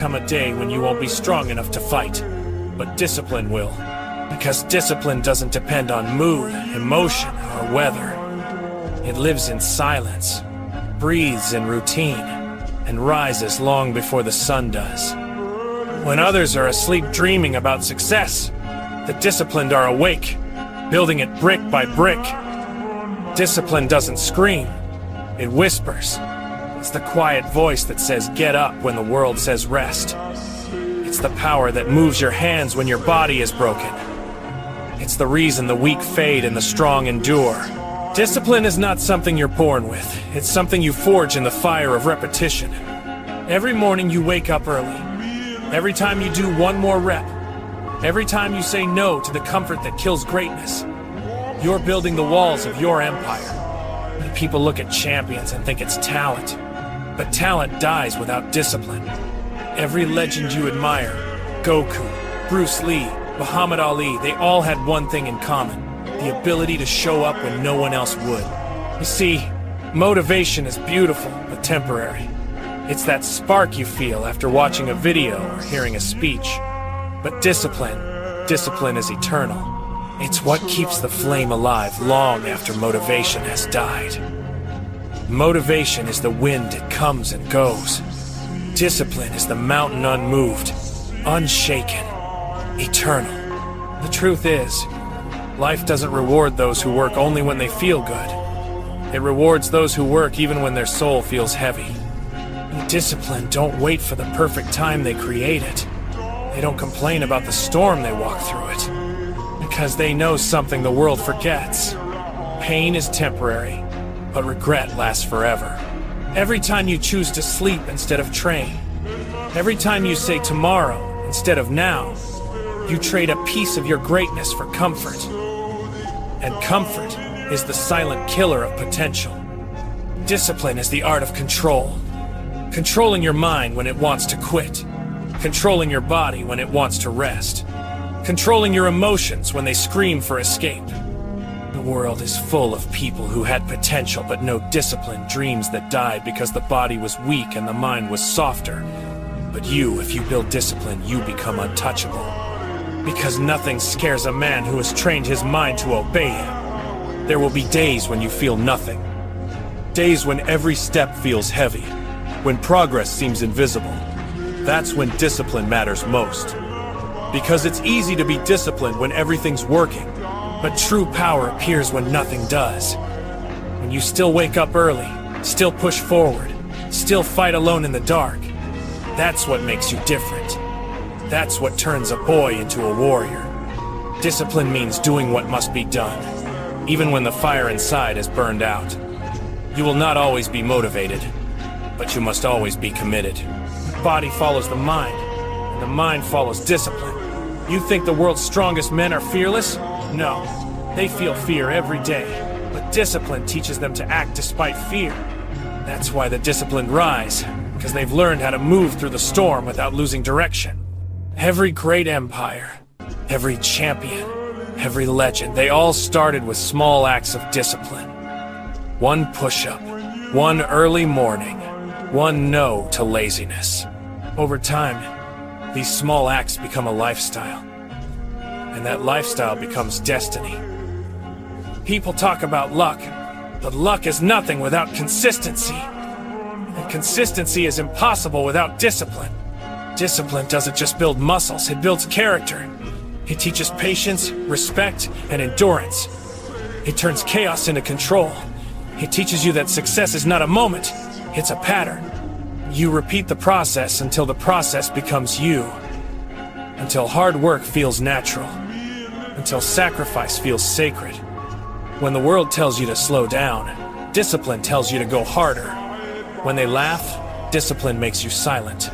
come a day when you won't be strong enough to fight, but discipline will. Because discipline doesn't depend on mood, emotion, or weather. It lives in silence, breathes in routine, and rises long before the sun does. When others are asleep dreaming about success, the disciplined are awake, building it brick by brick. Discipline doesn't scream, it whispers. It's the quiet voice that says get up when the world says rest. It's the power that moves your hands when your body is broken. It's the reason the weak fade and the strong endure. Discipline is not something you're born with. It's something you forge in the fire of repetition. Every morning you wake up early. Every time you do one more rep. Every time you say no to the comfort that kills greatness. You're building the walls of your empire. People look at champions and think it's talent. But talent dies without discipline. Every legend you admire, Goku, Bruce Lee, Muhammad Ali, they all had one thing in common. The ability to show up when no one else would. You see, motivation is beautiful, but temporary. It's that spark you feel after watching a video or hearing a speech. But discipline is eternal. It's what keeps the flame alive long after motivation has died. Motivation is the wind, it comes and goes. Discipline is the mountain unmoved, unshaken, eternal. The truth is, life doesn't reward those who work only when they feel good. It rewards those who work even when their soul feels heavy. Discipline don't wait for the perfect time they create it. They don't complain about the storm they walk through it. Because they know something the world forgets. Pain is temporary, but regret lasts forever. Every time you choose to sleep instead of train, every time you say tomorrow instead of now, you trade a piece of your greatness for comfort. And comfort is the silent killer of potential. Discipline is the art of control. Controlling your mind when it wants to quit. Controlling your body when it wants to rest. Controlling your emotions when they scream for escape. The world is full of people who had potential but no discipline, dreams that died because the body was weak and the mind was softer. But you, if you build discipline, you become untouchable. Because nothing scares a man who has trained his mind to obey him. There will be days when you feel nothing. Days when every step feels heavy. When progress seems invisible. That's when discipline matters most. Because it's easy to be disciplined when everything's working. But true power appears when nothing does. When you still wake up early, still push forward, still fight alone in the dark. That's what makes you different. That's what turns a boy into a warrior. Discipline means doing what must be done, even when the fire inside is burned out. You will not always be motivated, but you must always be committed. The body follows the mind, and the mind follows discipline. You think the world's strongest men are fearless? No, they feel fear every day, but discipline teaches them to act despite fear. That's why the disciplined rise, because they've learned how to move through the storm without losing direction. Every great empire, every champion, every legend, they all started with small acts of discipline. One push-up, one early morning, one no to laziness. Over time, these small acts become a lifestyle. And that lifestyle becomes destiny. People talk about luck, but luck is nothing without consistency. And consistency is impossible without discipline. Discipline doesn't just build muscles, it builds character. It teaches patience, respect, and endurance. It turns chaos into control. It teaches you that success is not a moment, it's a pattern. You repeat the process until the process becomes you. Until hard work feels natural. Until sacrifice feels sacred. When the world tells you to slow down, discipline tells you to go harder. When they laugh, discipline makes you silent.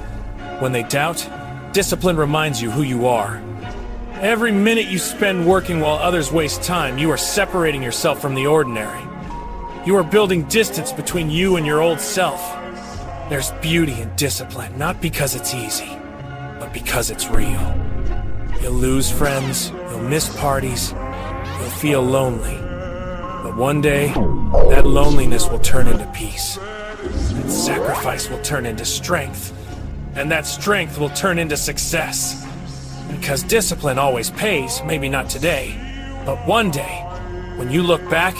When they doubt, discipline reminds you who you are. Every minute you spend working while others waste time, you are separating yourself from the ordinary. You are building distance between you and your old self. There's beauty in discipline, not because it's easy, but because it's real. You'll lose friends, you'll miss parties, you'll feel lonely. But one day, that loneliness will turn into peace. And sacrifice will turn into strength. and that strength will turn into success. Because discipline always pays, maybe not today, but one day, when you look back,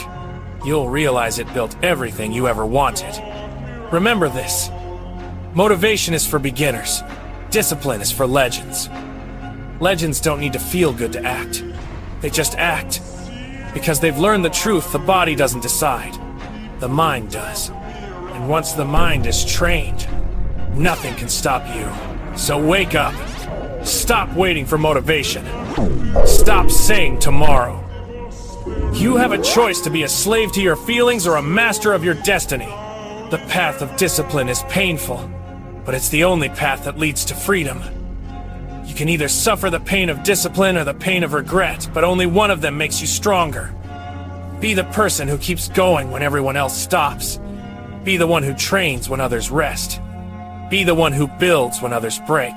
you'll realize it built everything you ever wanted. Remember this. Motivation is for beginners. Discipline is for legends. Legends don't need to feel good to act. They just act. Because they've learned the truth, the body doesn't decide. The mind does. And once the mind is trained, nothing can stop you. So wake up. Stop waiting for motivation. Stop saying tomorrow. You have a choice to be a slave to your feelings or a master of your destiny. The path of discipline is painful, but it's the only path that leads to freedom. You can either suffer the pain of discipline or the pain of regret, but only one of them makes you stronger. Be the person who keeps going when everyone else stops. Be the one who trains when others rest. Be the one who builds when others break.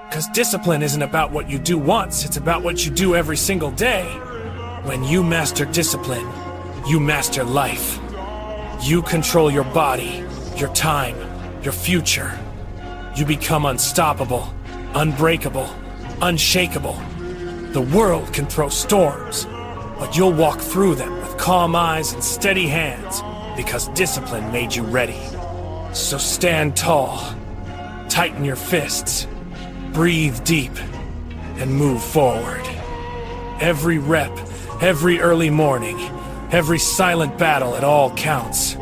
Because discipline isn't about what you do once, it's about what you do every single day. When you master discipline, you master life. You control your body, your time, your future. You become unstoppable, unbreakable, unshakable. The world can throw storms, but you'll walk through them with calm eyes and steady hands because discipline made you ready. So stand tall, tighten your fists, breathe deep, and move forward. Every rep, every early morning, every silent battle, it all counts.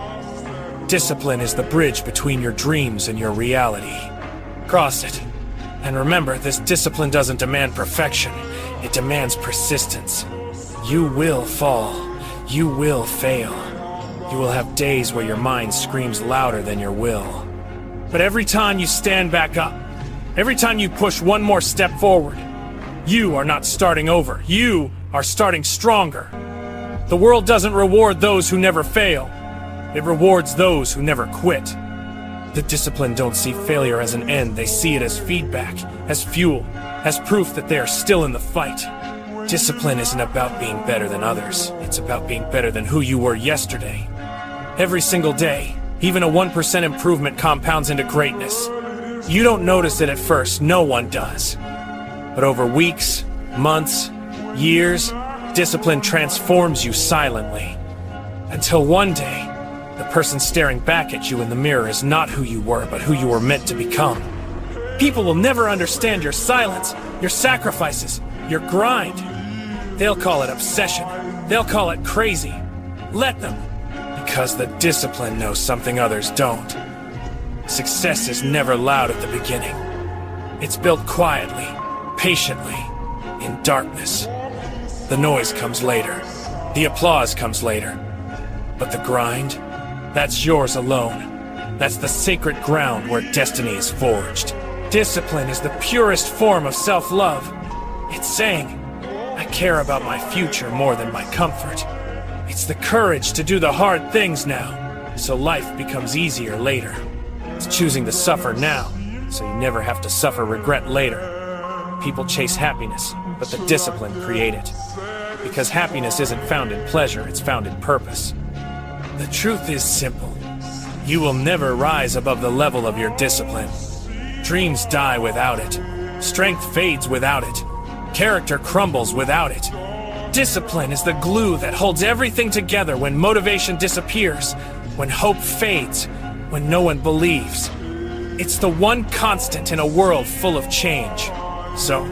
Discipline is the bridge between your dreams and your reality. Cross it. And remember, this discipline doesn't demand perfection. It demands persistence. You will fall. You will fail. You will have days where your mind screams louder than your will. But every time you stand back up, every time you push one more step forward, you are not starting over. You are starting stronger. The world doesn't reward those who never fail. It rewards those who never quit. The disciplined don't see failure as an end. They see it as feedback, as fuel, as proof that they are still in the fight. Discipline isn't about being better than others. It's about being better than who you were yesterday. Every single day, even a 1% improvement compounds into greatness. You don't notice it at first, no one does. But over weeks, months, years, discipline transforms you silently. Until one day, the person staring back at you in the mirror is not who you were, but who you were meant to become. People will never understand your silence, your sacrifices, your grind. They'll call it obsession. They'll call it crazy. Let them. Because the discipline knows something others don't. Success is never loud at the beginning. It's built quietly, patiently, in darkness. The noise comes later. The applause comes later. But the grind, that's yours alone. That's the sacred ground where destiny is forged. Discipline is the purest form of self-love. It's saying, I care about my future more than my comfort. It's the courage to do the hard things now, so life becomes easier later. It's choosing to suffer now, so you never have to suffer regret later. People chase happiness, but the discipline create it. Because happiness isn't found in pleasure, it's found in purpose. The truth is simple. You will never rise above the level of your discipline. Dreams die without it. Strength fades without it. Character crumbles without it. Discipline is the glue that holds everything together when motivation disappears, when hope fades, when no one believes. It's the one constant in a world full of change. So,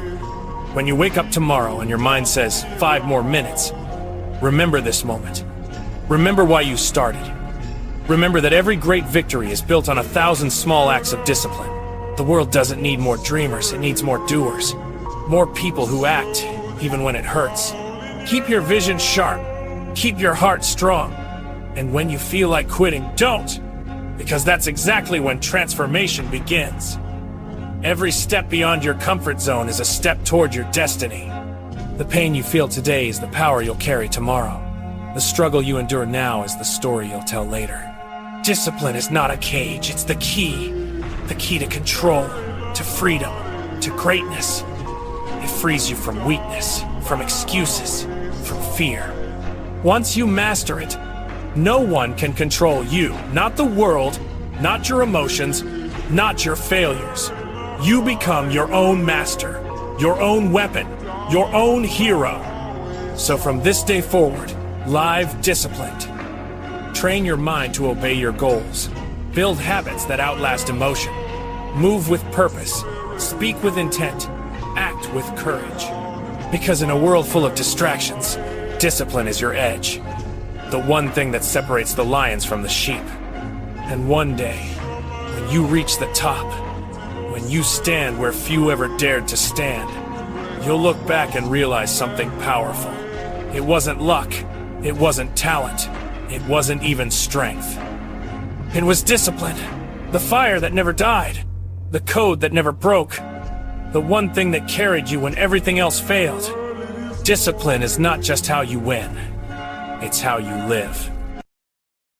when you wake up tomorrow and your mind says, 5 more minutes, remember this moment. Remember why you started. Remember that every great victory is built on 1,000 small acts of discipline. The world doesn't need more dreamers, it needs more doers. More people who act, even when it hurts. Keep your vision sharp. Keep your heart strong. And when you feel like quitting, don't! Because that's exactly when transformation begins. Every step beyond your comfort zone is a step toward your destiny. The pain you feel today is the power you'll carry tomorrow. The struggle you endure now is the story you'll tell later. Discipline is not a cage, it's the key. The key to control, to freedom, to greatness. It frees you from weakness, from excuses, from fear. Once you master it, no one can control you. Not the world, not your emotions, not your failures. You become your own master, your own weapon, your own hero. So from this day forward, live disciplined. Train your mind to obey your goals. Build habits that outlast emotion. Move with purpose. Speak with intent. Act with courage. Because in a world full of distractions, discipline is your edge. The one thing that separates the lions from the sheep. And one day, when you reach the top, when you stand where few ever dared to stand, you'll look back and realize something powerful. It wasn't luck. It wasn't talent. It wasn't even strength. It was discipline. The fire that never died. The code that never broke. The one thing that carried you when everything else failed. Discipline is not just how you win. It's how you live.